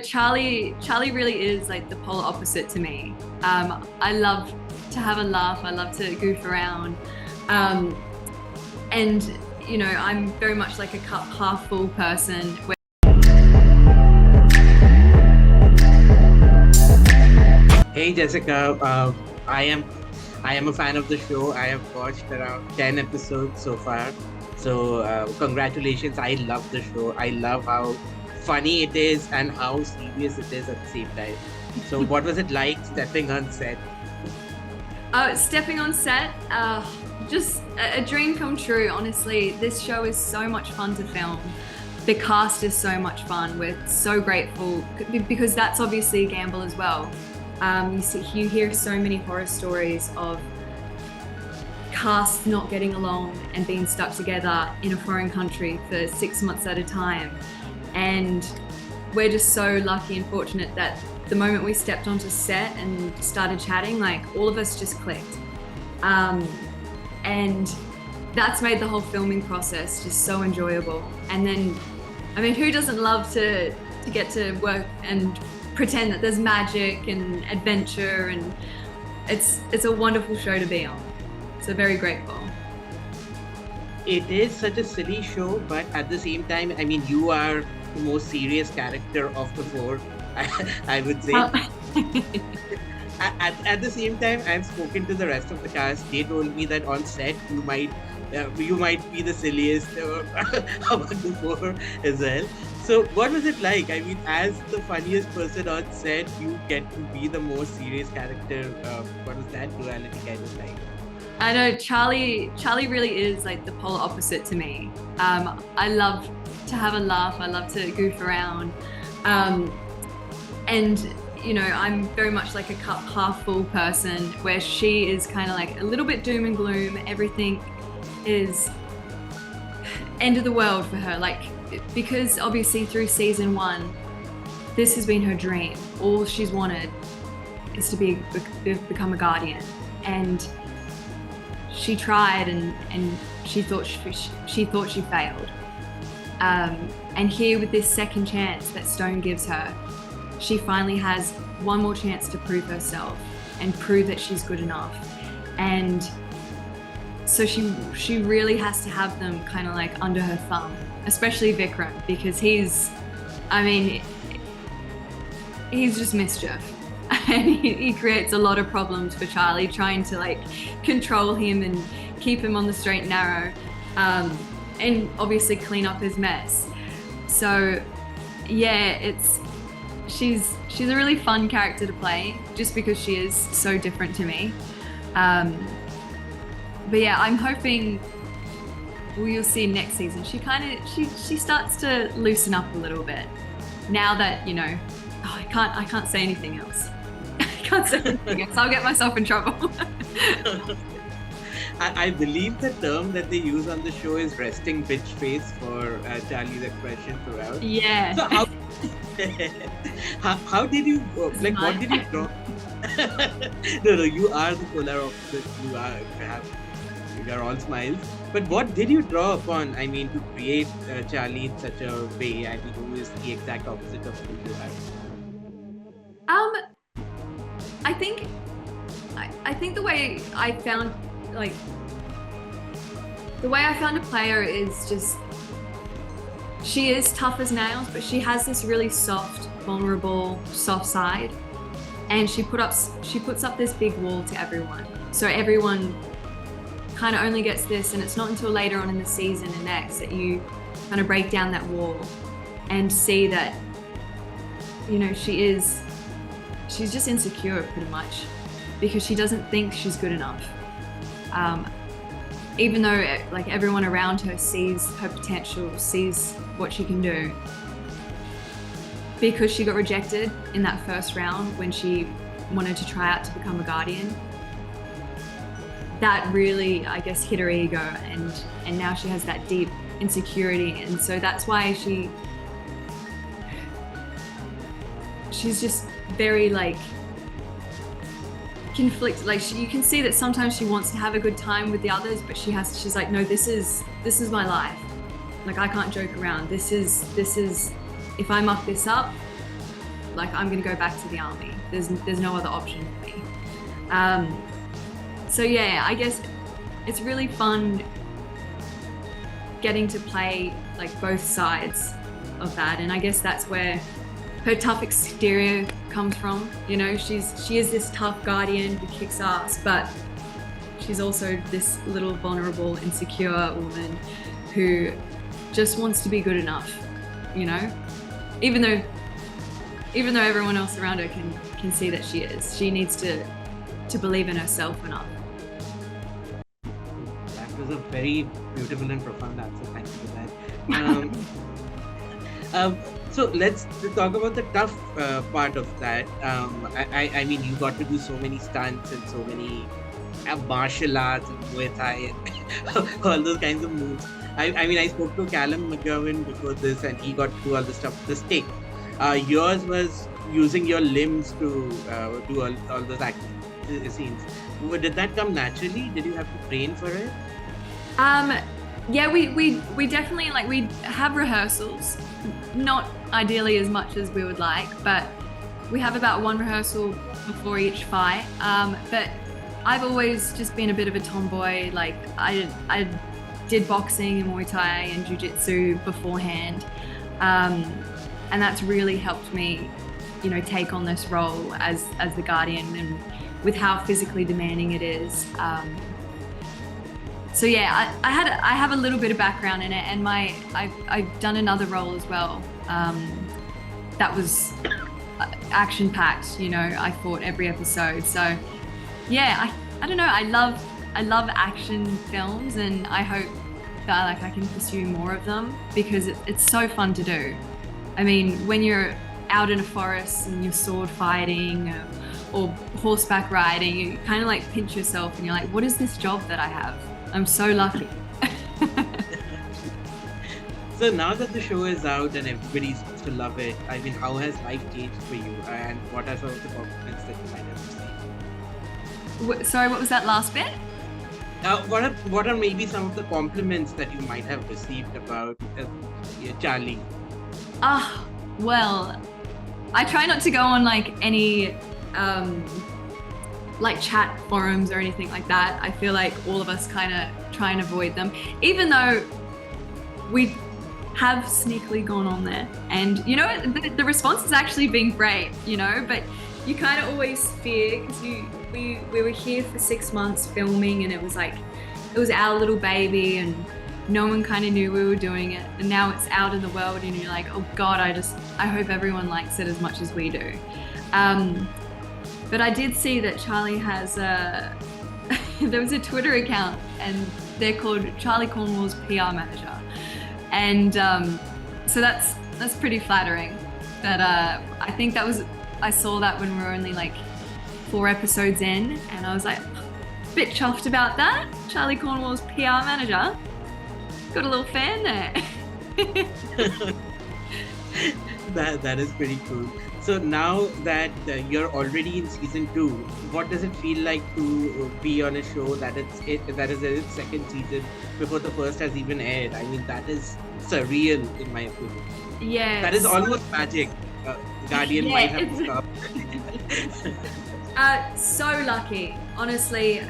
Charlie really is like the polar opposite to me. I love to have a laugh. I love to goof around. And, I'm very much like a cup half full person. Hey Jessica, I am a fan of the show. I have watched around 10 episodes so far. So congratulations! I love the show. I love how funny it is and how serious it is at the same time. So what was it like stepping on set? Stepping on set, just a dream come true, honestly. This show is so much fun to film. The cast is so much fun. We're so grateful because that's obviously a gamble as well. You hear so many horror stories of casts not getting along and being stuck together in a foreign country for 6 months at a time. And we're just so lucky and fortunate that the moment we stepped onto set and started chatting, like all of us just clicked. And that's made the whole filming process just so enjoyable. And then, who doesn't love to get to work and pretend that there's magic and adventure, and it's a wonderful show to be on. So very grateful. It is such a silly show, but at the same time, you are the most serious character of the four, I would say. At the same time, I've spoken to the rest of the cast. They told me that on set, you might be the silliest among the four as well. So what was it like? As the funniest person on set, you get to be the most serious character. What was that duality kind of like? I know Charlie really is like the polar opposite to me. I love to have a laugh. I love to goof around. And I'm very much like a cup half full person, where she is kind of like a little bit doom and gloom. Everything is end of the world for her. Like, because obviously through season 1, this has been her dream. All she's wanted is to become a guardian. And she tried and she thought she failed. And here with this second chance that Stone gives her, she finally has one more chance to prove herself and prove that she's good enough. And so she really has to have them kind of like under her thumb, especially Vikram, because he's just mischief. And he creates a lot of problems for Charlie, trying to like control him and keep him on the straight and narrow, and obviously clean up his mess. So yeah, she's a really fun character to play, just because she is so different to me. But yeah, I'm hoping you'll see next season. She starts to loosen up a little bit now that I can't say anything else. I can't say anything else. I'll get myself in trouble. I believe the term that they use on the show is resting bitch face for Charlie's expression throughout. Yeah. So how did you like? What did you draw? No, you are the polar opposite. You are all smiles. But what did you draw upon? To create Charlie in such a way. Who is the exact opposite of who you are? I think the way I found to play her is just, she is tough as nails, but she has this really soft, vulnerable, soft side, and she puts up this big wall to everyone. So everyone kind of only gets this, and it's not until later on in the season and next that you kind of break down that wall and see that she's just insecure pretty much, because she doesn't think she's good enough. Even though like everyone around her sees her potential, sees what she can do. Because she got rejected in that first round when she wanted to try out to become a guardian, that really, I guess, hit her ego, and now she has that deep insecurity, and so that's why she's just very like conflict. Like you can see that sometimes she wants to have a good time with the others, but she's like, no, this is my life. Like I can't joke around. This is if I muck this up, like I'm going to go back to the army. There's no other option for me. So yeah, I guess it's really fun getting to play like both sides of that, and I guess that's where her tough exterior comes from. You know, she is this tough guardian who kicks ass, but she's also this little vulnerable, insecure woman who just wants to be good enough. You know, even though everyone else around her can see that she is, she needs to believe in herself enough. That was a very beautiful and profound answer. Thank you for that. So let's talk about the tough part of that. I mean, you got to do so many stunts and so many martial arts and Muay Thai and all those kinds of moves. I mean, I spoke to Callum McGowan before this, and he got to do all the stuff. The stick. Yours was using your limbs to do all those acting scenes. Did that come naturally? Did you have to train for it? Yeah, we definitely, like, we have rehearsals, not ideally as much as we would like, but we have about one rehearsal before each fight. But I've always just been a bit of a tomboy. Like I did boxing and Muay Thai and Jiu-Jitsu beforehand, and that's really helped me, you know, take on this role as the guardian, and with how physically demanding it is. So yeah, I have a little bit of background in it, and I've done another role as well. That was action packed. You know, I fought every episode. So yeah, I don't know. I love action films, and I hope that like I can pursue more of them because it's so fun to do. I mean, when you're out in a forest and you're sword fighting or horseback riding, you kind of like pinch yourself and you're like, what is this job that I have? I'm so lucky. So now that the show is out and everybody seems to love it, I mean, how has life changed for you, and what are some of the compliments that you might have received? Sorry, what was that last bit? What are maybe some of the compliments that you might have received about Charlie? Well, I try not to go on like any like chat forums or anything like that. I feel like all of us kind of try and avoid them, even though we have sneakily gone on there, and you know, the response has actually been great, you know, but you kind of always fear because we were here for 6 months filming, and it was our little baby, and no one kind of knew we were doing it, and now it's out in the world, and you're like, oh God, I hope everyone likes it as much as we do. But I did see that Charlie has there was a Twitter account, and they're called Charlie Cornwall's PR manager, and so that's pretty flattering. That I think I saw that when we were only like 4 episodes in, and I was like, a bit chuffed about that. Charlie Cornwall's PR manager. Got a little fan there. That is pretty cool. So now that you're already in season 2, what does it feel like to be on a show that is in its second season before the first has even aired? I mean, that is surreal in my opinion. Yeah. That is almost magic. Guardian might have stopped. So lucky, honestly.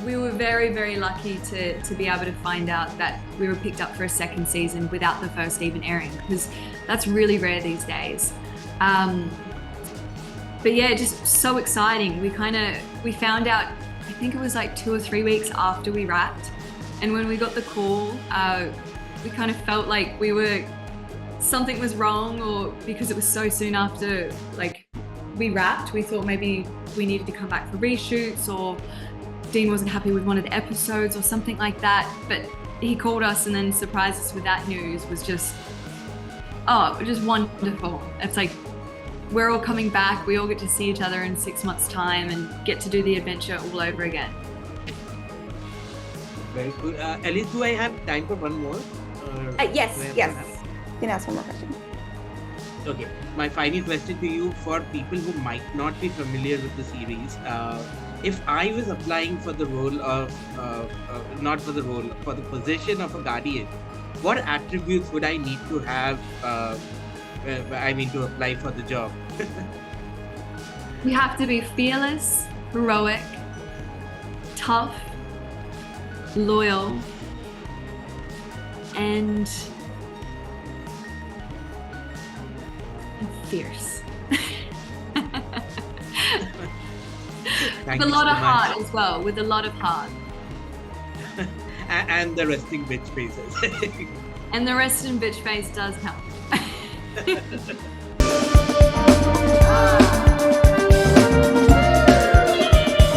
We were very, very lucky to be able to find out that we were picked up for a second season without the first even airing, because that's really rare these days. But yeah, just so exciting. We found out, I think it was like 2 or 3 weeks after we wrapped, and when we got the call, we kind of felt like something was wrong, or because it was so soon after like we wrapped, we thought maybe we needed to come back for reshoots, or Dean wasn't happy with one of the episodes or something like that. But he called us and then surprised us with that news. Was just wonderful. It's like we're all coming back, we all get to see each other in 6 months' time and get to do the adventure all over again. Very cool. Elise, do I have time for one more? Yes. You can ask one more question. Okay. My final question to you, for people who might not be familiar with the series, if I was applying for the role of, for the position of a guardian, what attributes would I need to have to apply for the job? You have to be fearless, heroic, tough, loyal, and fierce. Thank With a you lot so of much. heart as well. With a lot of heart. And the resting bitch faces. And the rest in bitch face does help.